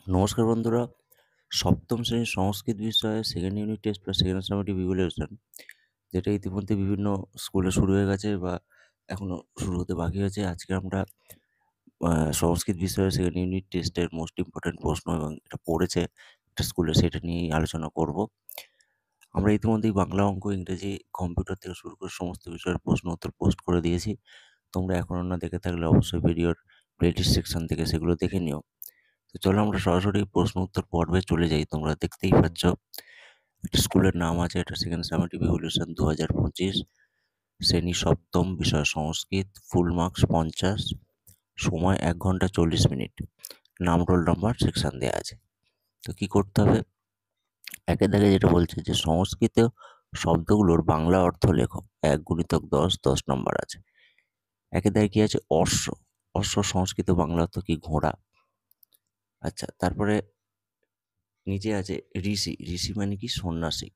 নমস্কার বন্ধুরা, সপ্তম শ্রেণীর সংস্কৃত বিষয়ে সেকেন্ড ইউনিট টেস্ট বা সেকেন্ড সামেটিভ ইভ্যালুয়েশন যেটা ইতিমধ্যে বিভিন্ন স্কুলে শুরু হয়ে গেছে বা এখনও শুরু হতে বাকি আছে। আজকে আমরা সংস্কৃত বিষয়ে সেকেন্ড ইউনিট টেস্টের মোস্ট ইম্পর্ট্যান্ট প্রশ্ন এবং এটা পড়েছে একটা স্কুলে, সেটা নিয়েই আলোচনা করব। আমরা ইতিমধ্যেই বাংলা, অঙ্ক, ইংরেজি, কম্পিউটার থেকে শুরু করে সমস্ত বিষয়ের প্রশ্ন উত্তর পোস্ট করে দিয়েছি। তোমরা এখনও না দেখে থাকলে অবশ্যই ভিডিওর প্লেলিস্ট সেকশন থেকে সেগুলো দেখে নিও। তো চলো আমরা সরাসরি প্রশ্ন উত্তর পর্বে চলে যাই। তোমরা দেখতেই পাচ্ছ একটা স্কুলের নাম আছে, এটা সেকেন্ড সামেটিভ ইভ্যালুয়েশন 2025, শ্রেণী সপ্তম, বিষয় সংস্কৃত, ফুল মার্কস 50, সময় 1 ঘন্টা 40 মিনিট, নাম, রোল নাম্বার, সেকশন দেওয়া আছে। তো কি করতে হবে, একের দাগে যেটা বলছে যে সংস্কৃত শব্দগুলোর বাংলা অর্থ লেখো। 1 × 10, 10 নম্বর আছে। একের দাগে কি আছে, অশ্ব। অশ্ব সংস্কৃত বাংলা অর্থ কি, ঘোড়া। আচ্ছা, তারপরে নিচে আছে ঋষি। ঋষি মানে কি, সন্ন্যাসী।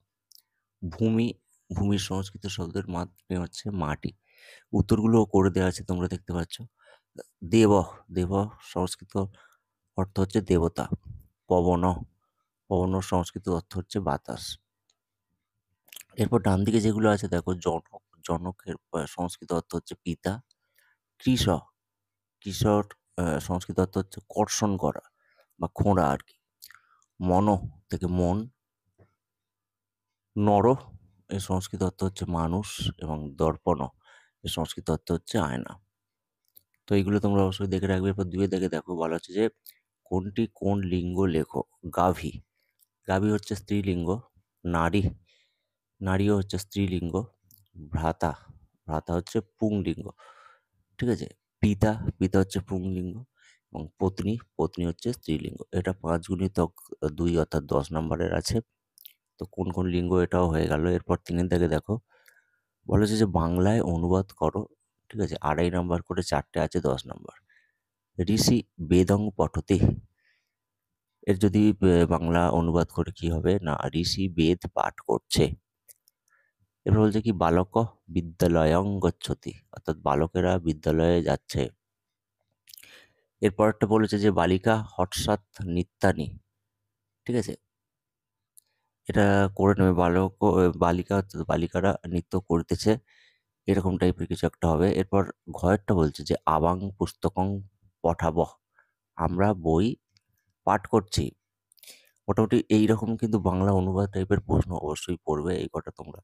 ভূমি, ভূমির সংস্কৃত শব্দের মানে হচ্ছে মাটি। উত্তরগুলো করে দেওয়া আছে, তোমরা দেখতে পাচ্ছ। দেব, দেব সংস্কৃত অর্থ হচ্ছে দেবতা। পবন, পবন সংস্কৃত অর্থ হচ্ছে বাতাস। এরপর ডান দিকে যেগুলো আছে দেখো, জনক, জনকের সংস্কৃত অর্থ হচ্ছে পিতা। কৃষ, কৃষর সংস্কৃত অর্থ হচ্ছে কর্ষণ করা বা খোঁড়া আর কি। মন থেকে মন। নর, এর সংস্কৃত অর্থ হচ্ছে মানুষ। এবং দর্পণ, এর সংস্কৃত অর্থ হচ্ছে আয়না। তো এইগুলো তোমরা অবশ্যই দেখে রাখবে। এরপর দুয়ে দেখে দেখো, বলা হচ্ছে যে কোনটি কোন লিঙ্গ লেখো। গাভী, গাভী হচ্ছে স্ত্রীলিঙ্গ। নারী, নারীও হচ্ছে স্ত্রীলিঙ্গ। ভ্রাতা, ভ্রাতা হচ্ছে পুংলিঙ্গ। ঠিক আছে। পিতা, পিতা হচ্ছে পুংলিঙ্গ। এবং পত্নী, পত্নী হচ্ছে স্ত্রীলিঙ্গ। এটা 5 × 2 অর্থাৎ 10 নম্বরের আছে। তো কোন কোন লিঙ্গ, এটাও হয়ে গেল। এরপর 3-এর দাগে দেখো, বলেছে যে বাংলায় অনুবাদ করো। ঠিক আছে, 2.5 নম্বর করে 4টে আছে, 10 নম্বর। ঋষি বেদং পঠতে, এর যদি বাংলা অনুবাদ করে কি হবে না, ঋষি বেদ পাঠ করছে। এরপর বলছে কি, বালক বিদ্যালয়ং গচ্ছতি, অর্থাৎ বালকেরা বিদ্যালয়ে যাচ্ছে। এরপর একটা বলেছে যে বালিকা হটসাত নিত্যানি। ঠিক আছে, এটা করে নেবে। বালক বালিকা অর্থাৎ বালিকারা নৃত্য করতেছে, এরকম টাইপের কিছু একটা হবে। এরপর ঘয়েরটা বলছে যে আবাং পুস্তকং পঠাবহ, আমরা বই পাঠ করছি। মোটামুটি এইরকম কিন্তু বাংলা অনুবাদ টাইপের প্রশ্ন অবশ্যই পড়বে, এই কটা তোমরা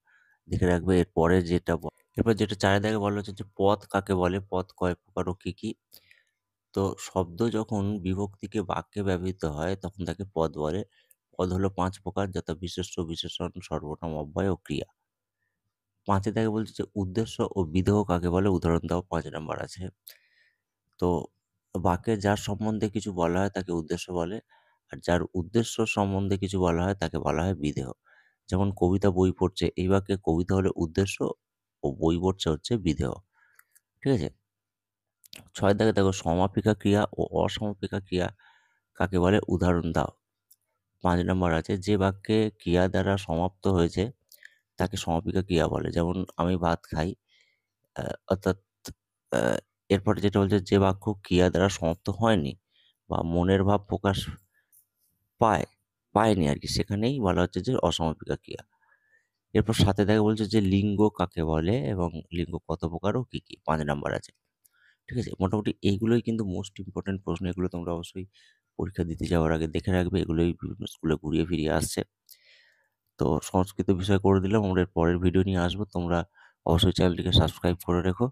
দেখে রাখবে। এরপরে যেটা এরপর যেটা 4 দাগে বলা হচ্ছে যে পদ কাকে বলে, পদ কয় প্রকার ও কি কি। তো শব্দ যখন বিভক্তিকে বাক্যে ব্যবহৃত হয় তখন তাকে পদ বলে। পদ হলো 5 প্রকার, যথা বিশেষ্য, বিশেষণ, সর্বনাম, অব্যয় ও ক্রিয়া। 5 দাগে বলছে যে উদ্দেশ্য ও বিধেয় কাকে বলে, উদাহরণ দাও। 5 নাম্বার আছে। তো বাক্যে যার সম্বন্ধে কিছু বলা হয় তাকে উদ্দেশ্য বলে, আর যার উদ্দেশ্য সম্বন্ধে কিছু বলা হয় তাকে বলা হয় বিধেয়। যেমন কবিতা বই পড়ছে, এই বাক্যে কবিতা হলো উদ্দেশ্য ও বই পড়ছে হচ্ছে বিধেয়। ঠিক আছে। 6 দাগে দেখো, সমাপিকা ক্রিয়া ও অসমাপিকা ক্রিয়া কাকে বলে, উদাহরণ দাও। 5 নম্বর আছে, যে বাক্যে ক্রিয়া দ্বারা সমাপ্ত হয়েছে তাকে সমাপিকা ক্রিয়া বলে। যেমন আমি ভাত খাই, অর্থাৎ আহ, এরপরে যেটা বলছে, যে বাক্য ক্রিয়া দ্বারা সমাপ্ত হয়নি বা মনের ভাব প্রকাশ পায়, পায়নি আর কি, সেখানেই বলা হচ্ছে যে অসমাপিকা ক্রিয়া। এরপর 7 দাগে বলছে যে লিঙ্গ কাকে বলে এবং লিঙ্গ কত প্রকার ও কি কি। 5 নাম্বার আছে। ঠিক আছে, মোটামুটি এইগুলোই কিন্তু মোস্ট ইম্পর্টেন্ট প্রশ্ন। এগুলো তোমরা অবশ্যই পরীক্ষা দিতে যাওয়ার আগে দেখে রাখবে, এগুলোই বিভিন্ন স্কুলে ঘুরিয়ে ফিরিয়ে আসছে। তো সংস্কৃত বিষয় করে দিলাম, আমরা এর পরের ভিডিও নিয়ে আসবো। তোমরা অবশ্যই চ্যানেলটিকে সাবস্ক্রাইব করে রেখো।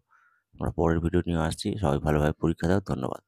আমরা পরের ভিডিও নিয়ে আসছি। সবাই ভালোভাবে পরীক্ষা দাও। ধন্যবাদ।